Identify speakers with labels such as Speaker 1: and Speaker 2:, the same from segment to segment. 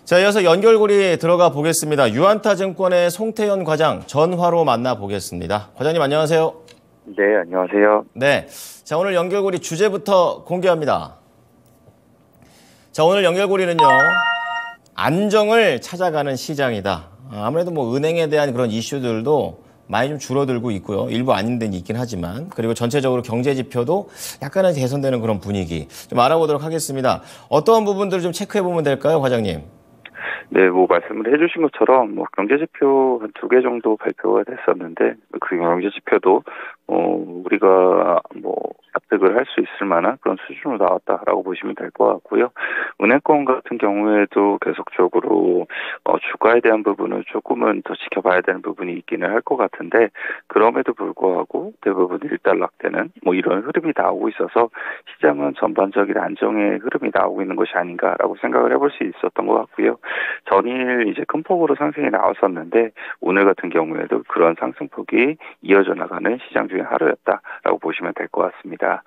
Speaker 1: 자, 이어서 연결고리 들어가 보겠습니다. 유안타증권의 송태현 과장 전화로 만나보겠습니다. 과장님 안녕하세요.
Speaker 2: 네, 안녕하세요.
Speaker 1: 네, 자 오늘 연결고리 주제부터 공개합니다. 자, 오늘 연결고리는요. 안정을 찾아가는 시장이다. 아무래도 뭐 은행에 대한 그런 이슈들도 많이 좀 줄어들고 있고요. 일부 아닌 데는 있긴 하지만. 그리고 전체적으로 경제 지표도 약간은 개선되는 그런 분위기. 좀 알아보도록 하겠습니다. 어떠한 부분들을 좀 체크해 보면 될까요, 과장님?
Speaker 2: 네, 말씀을 해주신 것처럼, 경제지표 한 2개 정도 발표가 됐었는데, 그 경제지표도, 우리가 납득을 할 수 있을 만한 그런 수준으로 나왔다라고 보시면 될 것 같고요. 은행권 같은 경우에도 계속적으로, 주가에 대한 부분은 조금은 더 지켜봐야 되는 부분이 있기는 할 것 같은데, 그럼에도 불구하고 대부분 일단락되는 이런 흐름이 나오고 있어서 시장은 전반적인 안정의 흐름이 나오고 있는 것이 아닌가라고 생각을 해볼 수 있었던 것 같고요. 전일 이제 큰 폭으로 상승이 나왔었는데 오늘 같은 경우에도 그런 상승폭이 이어져 나가는 시장 중에 하루였다라고 보시면 될 것 같습니다.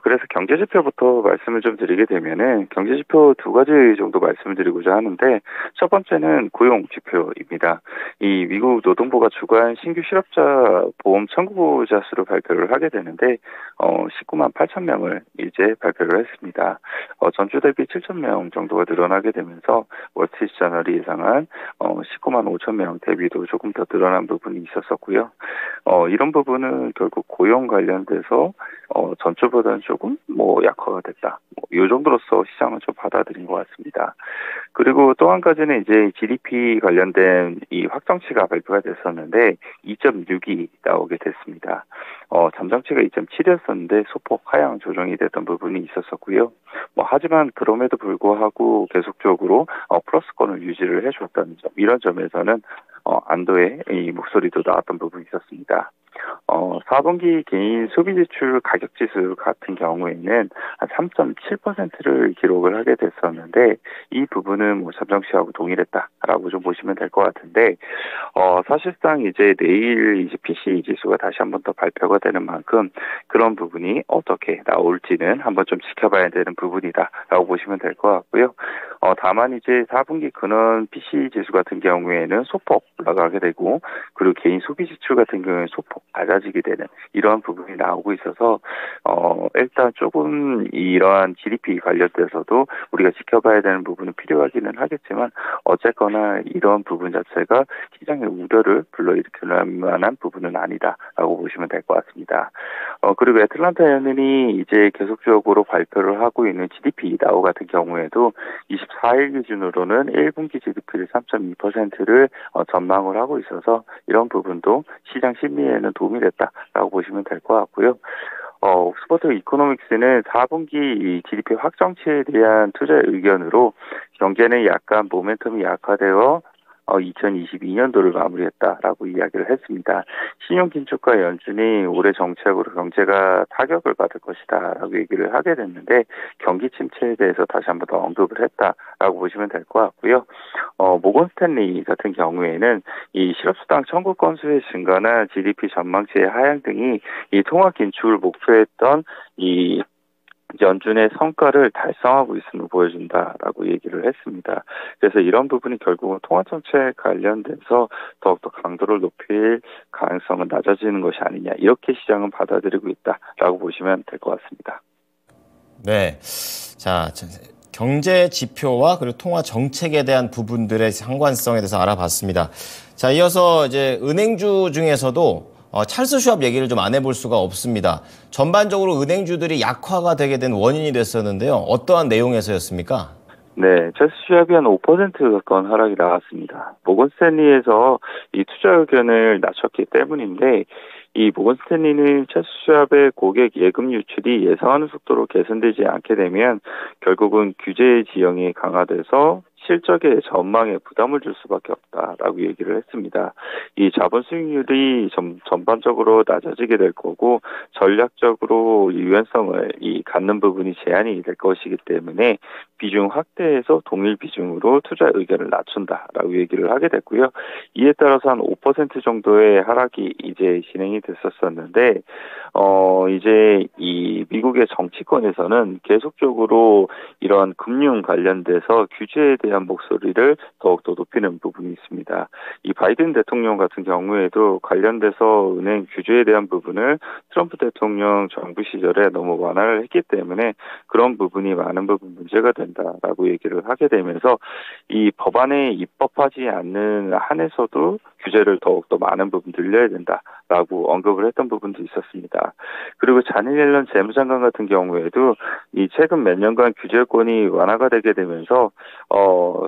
Speaker 2: 그래서 경제지표부터 말씀을 좀 드리게 되면은 경제지표 2가지 정도 말씀을 드리고자 하는데 첫 번째는 고용지표입니다. 이 미국 노동부가 주간 신규 실업자 보험 청구자 수를 발표를 하게 되는데 19만 8천 명을 이제 발표를 했습니다. 전주 대비 7천 명 정도가 늘어나게 되면서 월스트리트저널이 예상한 19만 5천 명 대비도 조금 더 늘어난 부분이 있었었고요. 이런 부분은 결국 고용 관련돼서 전주보다는 조금 약화가 됐다. 이 정도로서 시장은 좀 받아들인 것 같습니다. 그리고 또 한 가지는 이제 GDP 관련된 이 확정치가 발표가 됐었는데 2.6이 나오게 됐습니다. 잠정치가 2.7이었었는데 소폭 하향 조정이 됐던 부분이 있었었고요. 하지만 그럼에도 불구하고 계속적으로 플러스권을 유지를 해줬다는 점, 이런 점에서는 안도의 이 목소리도 나왔던 부분이 있었습니다. 4분기 개인 소비지출 가격지수 같은 경우에는 한 3.7%를 기록을 하게 됐었는데 이 부분은 잠정치하고 동일했다라고 좀 보시면 될 것 같은데 사실상 이제 내일 이제 PCE 지수가 다시 한번 더 발표가 되는 만큼 그런 부분이 어떻게 나올지는 한번 좀 지켜봐야 되는 부분이다라고 보시면 될 것 같고요. 다만 이제 4분기 근원 PCE 지수 같은 경우에는 소폭 올라가게 되고 그리고 개인 소비지출 같은 경우에는 소폭 낮아지게 되는 이러한 부분이 나오고 있어서 일단 조금 이러한 GDP 관련돼서도 우리가 지켜봐야 되는 부분은 필요하기는 하겠지만 어쨌거나 이러한 부분 자체가 시장의 우려를 불러일으킬 만한 부분은 아니다라고 보시면 될 것 같습니다. 그리고 애틀란타 연은이 이제 계속적으로 발표를 하고 있는 GDP 나오 같은 경우에도 24일 기준으로는 1분기 GDP를 3.2%를 전망을 하고 있어서 이런 부분도 시장 심리에는 도움이 됐다라고 보시면 될 것 같고요. 옥스퍼드 이코노믹스는 4분기 이 GDP 확정치에 대한 투자 의견으로 경제는 약간 모멘텀이 약화되어 2022년도를 마무리했다라고 이야기를 했습니다. 신용 긴축과 연준이 올해 정책으로 경제가 타격을 받을 것이다라고 얘기를 하게 됐는데 경기 침체에 대해서 다시 한번 더 언급을 했다라고 보시면 될 것 같고요. 모건 스탠리 같은 경우에는 이 실업수당 청구 건수의 증가나 GDP 전망치의 하향 등이 이 통화 긴축을 목표했던 이 연준의 성과를 달성하고 있음을 보여준다라고 얘기를 했습니다. 그래서 이런 부분이 결국은 통화정책 관련돼서 더욱더 강도를 높일 가능성은 낮아지는 것이 아니냐 이렇게 시장은 받아들이고 있다라고 보시면 될 것 같습니다.
Speaker 1: 네, 자 경제 지표와 그리고 통화 정책에 대한 부분들의 상관성에 대해서 알아봤습니다. 자, 이어서 이제 은행주 중에서도 찰스 슈왑 얘기를 좀 안 해볼 수가 없습니다. 전반적으로 은행주들이 약화가 되게 된 원인이 됐었는데요. 어떠한 내용에서였습니까?
Speaker 2: 네, 찰스 슈왑이 한 5% 가까운 하락이 나왔습니다. 모건 스탠리에서 이 투자 의견을 낮췄기 때문인데 이 모건 스탠리는 찰스 슈왑의 고객 예금 유출이 예상하는 속도로 개선되지 않게 되면 결국은 규제 지형이 강화돼서 실적의 전망에 부담을 줄 수밖에 없다라고 얘기를 했습니다. 이 자본 수익률이 전반적으로 낮아지게 될 거고 전략적으로 유연성을 갖는 부분이 제한이 될 것이기 때문에 비중 확대해서 동일 비중으로 투자 의견을 낮춘다라고 얘기를 하게 됐고요. 이에 따라서 한 5% 정도의 하락이 이제 진행이 됐었었는데 이제 이 미국의 정치권에서는 계속적으로 이런 금융 관련돼서 규제에 대한 대한 목소리를 더욱더 높이는 부분이 있습니다. 이 바이든 대통령 같은 경우에도 관련돼서 은행 규제에 대한 부분을 트럼프 대통령 정부 시절에 너무 완화를 했기 때문에 그런 부분이 많은 부분 문제가 된다라고 얘기를 하게 되면서 이 법안에 입법하지 않는 한에서도 규제를 더욱더 많은 부분 늘려야 된다라고 언급을 했던 부분도 있었습니다. 그리고 자닛 옐런 재무장관 같은 경우에도 이 최근 몇 년간 규제권이 완화가 되게 되면서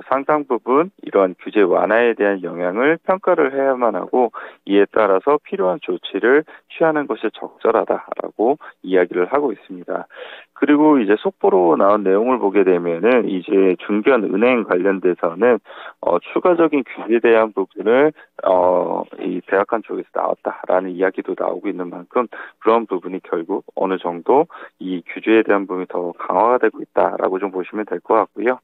Speaker 2: 상당 부분 이러한 규제 완화에 대한 영향을 평가를 해야만 하고 이에 따라서 필요한 조치를 취하는 것이 적절하다라고 이야기를 하고 있습니다. 그리고 이제 속보로 나온 내용을 보게 되면은 이제 중견 은행 관련돼서는 추가적인 규제에 대한 부분을 이 백악관 쪽에서 나왔다라는 이야기도 나오고 있는 만큼 그런 부분이 결국 어느 정도 이 규제에 대한 부분이 더 강화가 되고 있다라고 좀 보시면 될 것 같고요.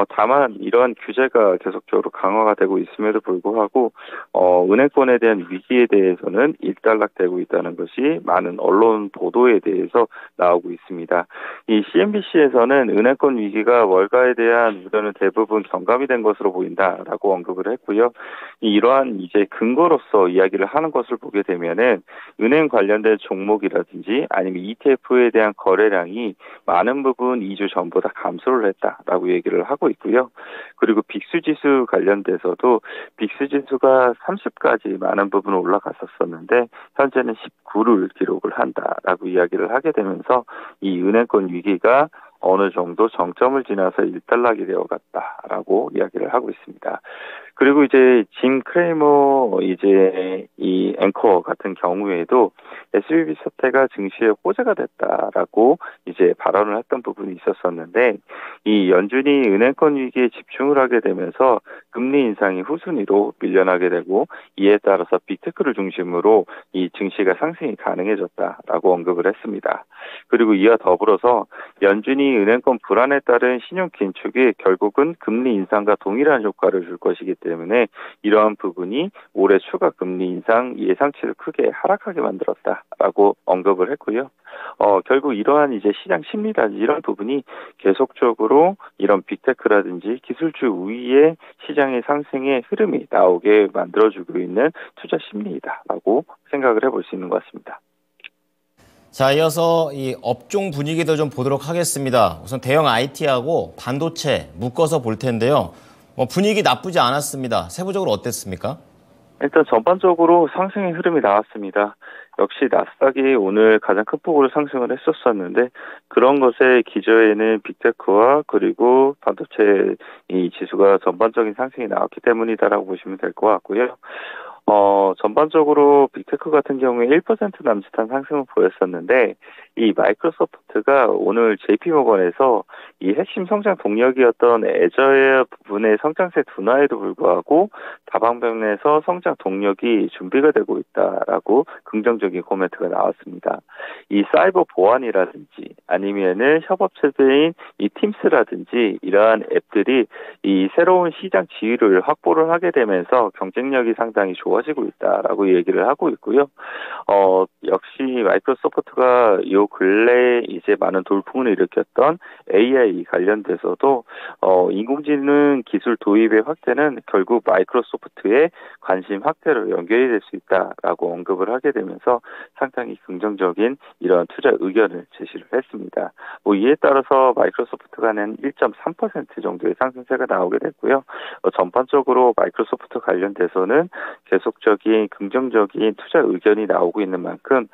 Speaker 2: 다만 이러한 규제가 계속적으로 강화가 되고 있음에도 불구하고 은행권에 대한 위기에 대해서는 일단락되고 있다는 것이 많은 언론 보도에 대해서 나오고 있습니다. 이 CNBC에서는 은행권 위기가 월가에 대한 우려는 대부분 경감이 된 것으로 보인다라고 언급을 했고요. 이러한 이제 근거로서 이야기를 하는 것을 보게 되면은 은행 관련된 종목이라든지 아니면 ETF에 대한 거래량이 많은 부분 2주 전보다 감소를 했다라고 얘기를 하고 있고요. 그리고 빅스 지수 관련돼서도 빅스 지수가 30까지 많은 부분 올라갔었었는데 현재는 19를 기록을 한다라고 이야기를 하게 되면서 이 은행권 위기가 어느 정도 정점을 지나서 일단락이 되어갔다라고 이야기를 하고 있습니다. 그리고 이제 짐 크레이머 이제 이 앵커 같은 경우에도 SVB 사태가 증시에 호재가 됐다라고 이제 발언을 했던 부분이 있었었는데 이 연준이 은행권 위기에 집중을 하게 되면서 금리 인상이 후순위로 밀려나게 되고 이에 따라서 빅테크를 중심으로 이 증시가 상승이 가능해졌다라고 언급을 했습니다. 그리고 이와 더불어서 연준이 은행권 불안에 따른 신용 긴축이 결국은 금리 인상과 동일한 효과를 줄 것이기 때문에 이러한 부분이 올해 추가 금리 인상 예상치를 크게 하락하게 만들었다라고 언급을 했고요. 결국 이러한 이제 시장 심리라든지 이런 부분이 계속적으로 이런 빅테크라든지 기술주 우위의 시장의 상승의 흐름이 나오게 만들어주고 있는 투자 심리이다라고 생각을 해볼 수 있는 것 같습니다.
Speaker 1: 자, 이어서 이 업종 분위기도 좀 보도록 하겠습니다. 우선 대형 IT하고 반도체 묶어서 볼 텐데요. 분위기 나쁘지 않았습니다. 세부적으로 어땠습니까?
Speaker 2: 일단 전반적으로 상승의 흐름이 나왔습니다. 역시 나스닥이 오늘 가장 큰 폭으로 상승을 했었었는데 그런 것의 기저에는 빅테크와 그리고 반도체 이 지수가 전반적인 상승이 나왔기 때문이다라고 보시면 될 것 같고요. 전반적으로 빅테크 같은 경우에 1% 남짓한 상승을 보였었는데 이 마이크로소프트가 오늘 JP모건에서 이 핵심 성장 동력이었던 애저의 부분의 성장세 둔화에도 불구하고 다방면에서 성장 동력이 준비가 되고 있다라고 긍정적인 코멘트가 나왔습니다. 이 사이버 보안이라든지 아니면은 협업 체제인 이 팀스라든지 이러한 앱들이 이 새로운 시장 지위를 확보를 하게 되면서 경쟁력이 상당히 좋아지고 있다라고 얘기를 하고 있고요. 역시 마이크로소프트가 요 근래 이제 많은 돌풍을 일으켰던 AI 관련돼서도 인공지능 기술 도입의 확대는 결국 마이크로소프트의 관심 확대로 연결이 될 수 있다라고 언급을 하게 되면서 상당히 긍정적인 이런 투자 의견을 제시를 했습니다. 이에 따라서 마이크로소프트가 낸 1.3% 정도의 상승세가 나오게 됐고요. 전반적으로 마이크로소프트 관련돼서는 계속적인 긍정적인 투자 의견이 나오고 있는 만큼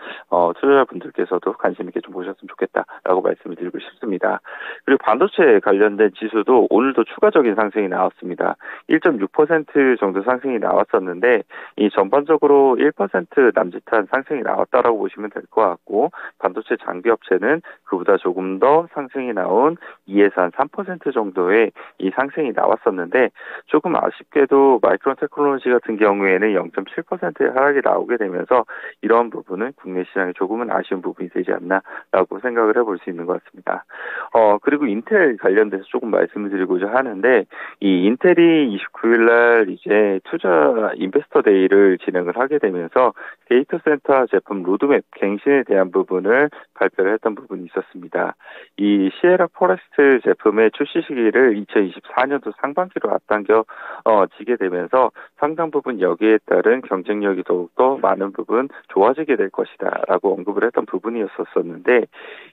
Speaker 2: 투자자분들께서도 관심 있게 좀 보셨으면 좋겠다라고 말씀을 드리고 싶습니다. 그리고 반도체 관련된 지수도 오늘도 추가적인 상승이 나왔습니다. 1.6% 정도 상승이 나왔었는데 이 전반적으로 1% 남짓한 상승이 나왔다라고 보시면 될 것 같고 반도체 장비 업체는 그보다 조금 더 상승이 나온 2에서 한 3% 정도의 이 상승이 나왔었는데 조금 아쉽게도 마이크론 테크놀로지 같은 경우에는 0.7%의 하락이 나오게 되면서 이러한 부분은 국내 시장에 조금은 아쉬운 부분이 되지 않나라고 생각을 해볼 수 있는 것 같습니다. 그리고 인텔 관련돼서 조금 말씀을 드리고자 하는데 이 인텔이 29일 날 이제 투자 인베스터 데이를 진행을 하게 되면서 데이터 센터 제품 로드맵 갱신에 대한 부분을 발표를 했던 부분이 있었습니다. 이 시에라 포레스트 제품의 출시 시기를 2024년도 상반기로 앞당겨 지게 되면서 상당 부분 여기에 따른 경쟁력이 더욱더 많은 부분 좋아지게 될 것이다 라고 언급을 했던 부분이었었는데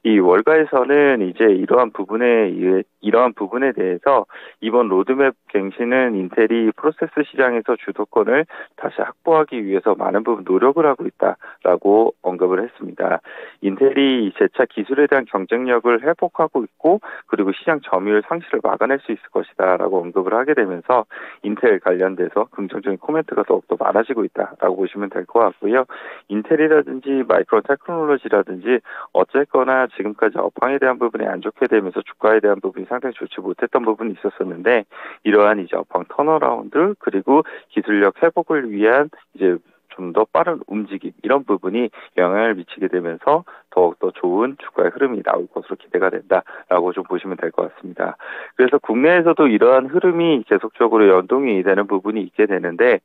Speaker 2: 이 월가에서는 이제 이러한 부분에 대해서 이번 로드맵 갱신은 인텔이 프로세스 시장에서 주도권을 다시 확보하기 위해서 많은 부분 노력을 하고 있다라고 언급을 했습니다. 인텔이 재차 기술에 대한 경쟁력을 회복하고 있고 그리고 시장 점유율 상실을 막아낼 수 있을 것이다라고 언급을 하게 되면서 인텔 관련돼서 긍정적인 코멘트가 더욱더 많아지고 있다라고 보시면 될 것 같고요. 인텔이라든지 마이크론 테크놀로지라든지 어쨌거나 지금까지 업황에 대한 부분이 안 좋게 되면서 주가에 대한 부분이 상당히 좋지 못했던 부분이 있었었는데 이러한 이제 업황 턴어라운드 그리고 기술력 회복을 위한 이제 좀 더 빠른 움직임 이런 부분이 영향을 미치게 되면서 더욱더 좋은 주가의 흐름이 나올 것으로 기대가 된다라고 좀 보시면 될 것 같습니다. 그래서 국내에서도 이러한 흐름이 계속적으로 연동이 되는 부분이 있게 되는데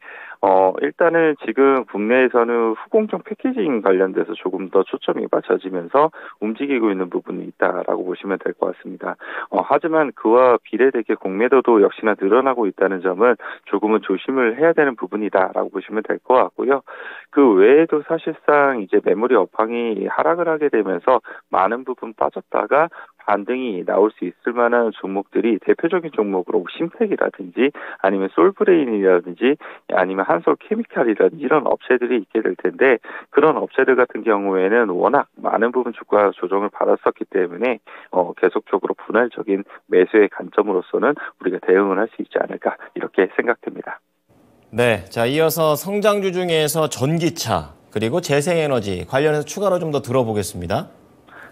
Speaker 2: 일단은 지금 국내에서는 후공정 패키징 관련돼서 조금 더 초점이 맞춰지면서 움직이고 있는 부분이 있다라고 보시면 될 것 같습니다. 하지만 그와 비례되게 공매도도 역시나 늘어나고 있다는 점은 조금은 조심을 해야 되는 부분이다라고 보시면 될 것 같고요. 그 외에도 사실상 이제 메모리 업황이 하락을 하게 되면서 많은 부분 빠졌다가 반등이 나올 수 있을 만한 종목들이 대표적인 종목으로 심팩이라든지 아니면 솔브레인이라든지 아니면 한솔 케미칼이라든지 이런 업체들이 있게 될 텐데 그런 업체들 같은 경우에는 워낙 많은 부분 주가 조정을 받았었기 때문에 계속적으로 분할적인 매수의 관점으로서는 우리가 대응을 할 수 있지 않을까 이렇게 생각됩니다.
Speaker 1: 네, 자 이어서 성장주 중에서 전기차 그리고 재생에너지 관련해서 추가로 좀 더 들어보겠습니다.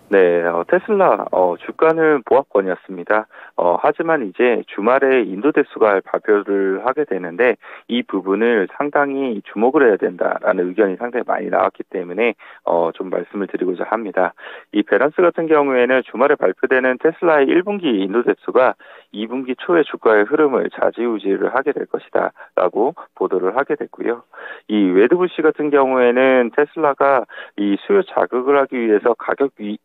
Speaker 2: 네, 테슬라 주가는 보합권이었습니다. 하지만 이제 주말에 인도대수가 발표를 하게 되는데 이 부분을 상당히 주목을 해야 된다라는 의견이 상당히 많이 나왔기 때문에 좀 말씀을 드리고자 합니다. 이 밸런스 같은 경우에는 주말에 발표되는 테슬라의 1분기 인도대수가 2분기 초의 주가의 흐름을 좌지우지를 하게 될 것이다라고 보도를 하게 됐고요. 이 웨드부시 같은 경우에는 테슬라가 이 수요 자극을 하기 위해서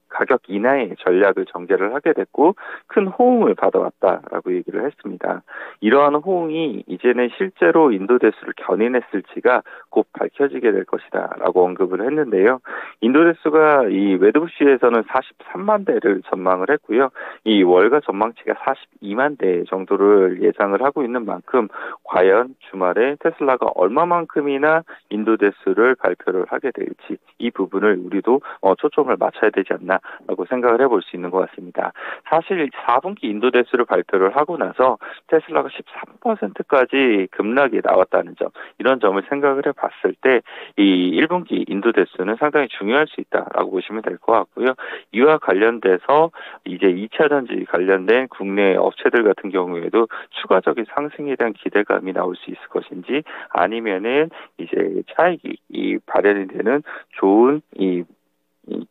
Speaker 2: 가격 인하의 전략을 전개를 하게 됐고 큰 호응을 받아왔다라고 얘기를 했습니다. 이러한 호응이 이제는 실제로 인도대수를 견인했을지가 곧 밝혀지게 될 것이다라고 언급을 했는데요. 인도대수가 이 웨드부시에서는 43만 대를 전망을 했고요. 이 월가 전망치가 42만 대 정도를 예상을 하고 있는 만큼 과연 주말에 테슬라가 얼마만큼이나 인도대수를 발표를 하게 될지 이 부분을 우리도 초점을 맞춰야 되지 않나라고 생각을 해볼 수 있는 것 같습니다. 사실 4분기 인도대수를 발표를 하고 나서 테슬라가 13%까지 급락이 나왔다는 점 이런 점을 생각을 해봤을 때 이 1분기 인도대수는 상당히 중요할 수 있다라고 보시면 될 것 같고요. 이와 관련돼서 이제 2차 전지 관련된 국내 업체들 같은 경우에도 추가적인 상승에 대한 기대감이 나올 수 있을 것인지 아니면은 이제 차익이 발현이 되는 좋은 이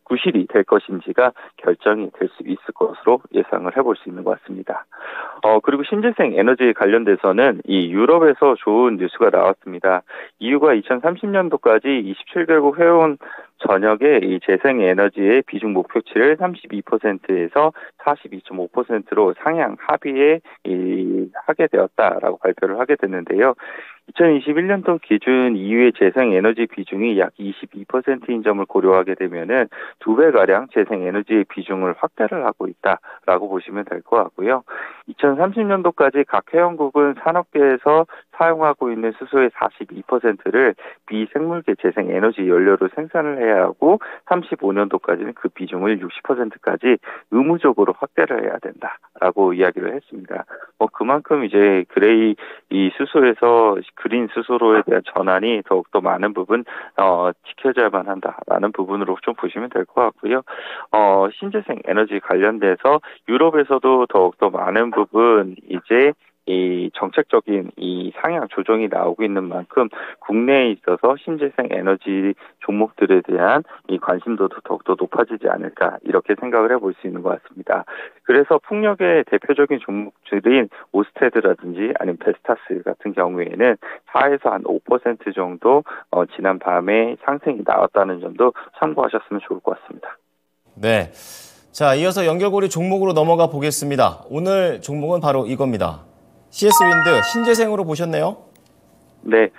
Speaker 2: 구실이 될 것인지가 결정이 될 수 있을 것으로 예상을 해볼 수 있는 것 같습니다. 그리고 신재생 에너지 관련돼서는 이 유럽에서 좋은 뉴스가 나왔습니다. EU가 2030년도까지 27개국 회원 전역의 이 재생에너지의 비중 목표치를 32%에서 42.5%로 상향 합의에 하게 되었다라고 발표를 하게 됐는데요. 2021년도 기준 EU의 재생에너지 비중이 약 22%인 점을 고려하게 되면은 2배가량 재생에너지의 비중을 확대를 하고 있다라고 보시면 될 것 같고요. 2030년도까지 각 회원국은 산업계에서 사용하고 있는 수소의 42%를 비생물계 재생에너지 연료로 생산을 해야 하고 35년도까지는 그 비중을 60%까지 의무적으로 확대를 해야 된다라고 이야기를 했습니다. 그만큼 이제 이 수소에서 그린 수소로에 대한 전환이 더욱더 많은 부분 지켜져야만 한다라는 부분으로 좀 보시면 될 것 같고요. 신재생 에너지 관련돼서 유럽에서도 더욱더 많은 부분 이제 이 정책적인 이 상향 조정이 나오고 있는 만큼 국내에 있어서 신재생 에너지 종목들에 대한 이 관심도도 더욱더 높아지지 않을까 이렇게 생각을 해볼 수 있는 것 같습니다. 그래서 풍력의 대표적인 종목들인 오스테드라든지 아니면 베스타스 같은 경우에는 4에서 한 5% 정도 지난 밤에 상승이 나왔다는 점도 참고하셨으면 좋을 것 같습니다.
Speaker 1: 네. 자, 이어서 연결고리 종목으로 넘어가 보겠습니다. 오늘 종목은 바로 이겁니다. CS윈드 신재생으로 보셨네요?
Speaker 2: 네,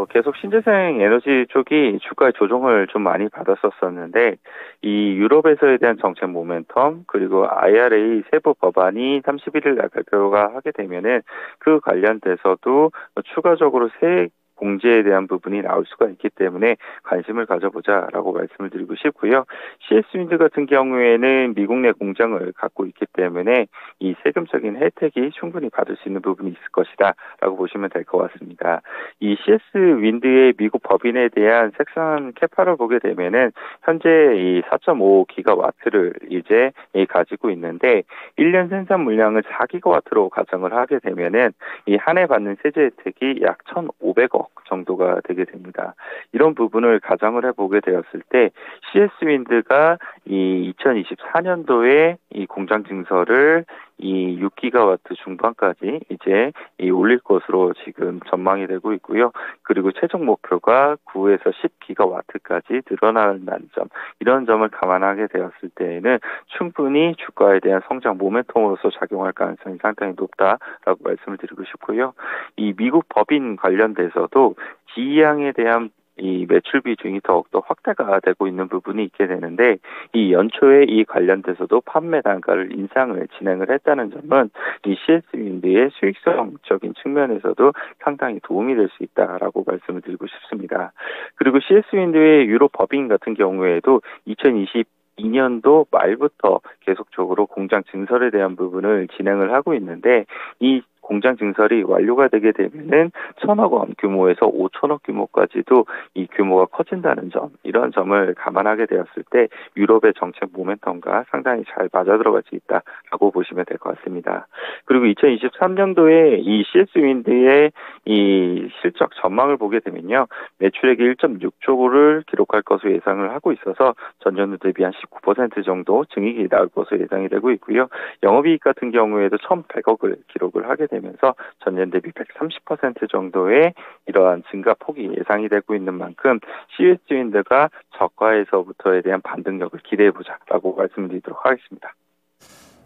Speaker 2: 계속 신재생 에너지 쪽이 주가 조정을 좀 많이 받았었었는데, 이 유럽에서에 대한 정책 모멘텀, 그리고 IRA 세부 법안이 31일 날 발표가 하게 되면은 그 관련돼서도 추가적으로 세 공제에 대한 부분이 나올 수가 있기 때문에 관심을 가져보자라고 말씀을 드리고 싶고요. CS윈드 같은 경우에는 미국 내 공장을 갖고 있기 때문에 이 세금적인 혜택이 충분히 받을 수 있는 부분이 있을 것이다 라고 보시면 될 것 같습니다. 이 CS윈드의 미국 법인에 대한 색상 캐파를 보게 되면은 현재 이 4.5기가와트를 이제 가지고 있는데 1년 생산 물량을 4기가와트로 가정을 하게 되면은 이 한 해 받는 세제 혜택이 약 1,500억 정도가 되게 됩니다. 이런 부분을 가정을 해보게 되었을 때 CS윈드가 이 2024년도에 이 공장 증설을 이 6기가와트 중반까지 이제 올릴 것으로 지금 전망이 되고 있고요. 그리고 최종 목표가 9에서 10기가와트까지 늘어난다는 점, 이런 점을 감안하게 되었을 때에는 충분히 주가에 대한 성장 모멘텀으로서 작용할 가능성이 상당히 높다라고 말씀을 드리고 싶고요. 이 미국 법인 관련돼서도 지향에 대한 이 매출 비중이 더욱더 확대가 되고 있는 부분이 있게 되는데 이 연초에 이 관련돼서도 판매 단가를 인상을 진행을 했다는 점은 이 CS윈드의 수익성적인 측면에서도 상당히 도움이 될 수 있다라고 말씀을 드리고 싶습니다. 그리고 CS윈드의 유럽 법인 같은 경우에도 2022년도 말부터 계속적으로 공장 증설에 대한 부분을 진행을 하고 있는데 이 공장 증설이 완료가 되게 되면은 1,000억 원 규모에서 5천억 규모까지도 이 규모가 커진다는 점, 이런 점을 감안하게 되었을 때 유럽의 정책 모멘텀과 상당히 잘 맞아들어갈 수 있다라고 보시면 될 것 같습니다. 그리고 2023년도에 이 CS윈드의 이 실적 전망을 보게 되면요, 매출액이 1.6조를 기록할 것으로 예상을 하고 있어서 전년도 대비 한 19% 정도 증액이 나올 것으로 예상이 되고 있고요. 영업이익 같은 경우에도 1,100억을 기록을 하게 되면서 전년 대비 130% 정도의 이러한 증가 폭이 예상이 되고 있는 만큼 CS윈드가 저가에서부터에 대한 반등력을 기대해보자라고 말씀드리도록 하겠습니다.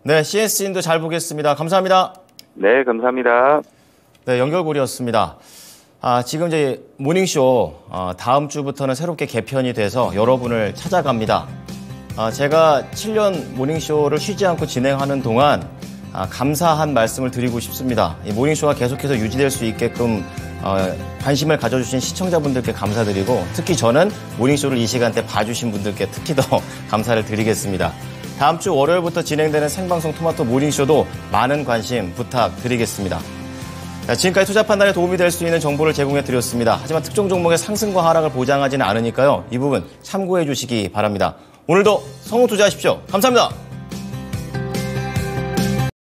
Speaker 1: 네, CS윈드 잘 보겠습니다. 감사합니다.
Speaker 2: 네, 감사합니다.
Speaker 1: 네, 연결고리였습니다. 지금 이제 모닝쇼 다음 주부터는 새롭게 개편이 돼서 여러분을 찾아갑니다. 제가 7년 모닝쇼를 쉬지 않고 진행하는 동안 감사한 말씀을 드리고 싶습니다. 이 모닝쇼가 계속해서 유지될 수 있게끔 관심을 가져주신 시청자분들께 감사드리고 특히 저는 모닝쇼를 이 시간대 봐주신 분들께 특히 더 감사를 드리겠습니다. 다음 주 월요일부터 진행되는 생방송 토마토 모닝쇼도 많은 관심 부탁드리겠습니다. 지금까지 투자 판단에 도움이 될 수 있는 정보를 제공해 드렸습니다. 하지만 특정 종목의 상승과 하락을 보장하지는 않으니까요. 이 부분 참고해 주시기 바랍니다. 오늘도 성공 투자하십시오. 감사합니다.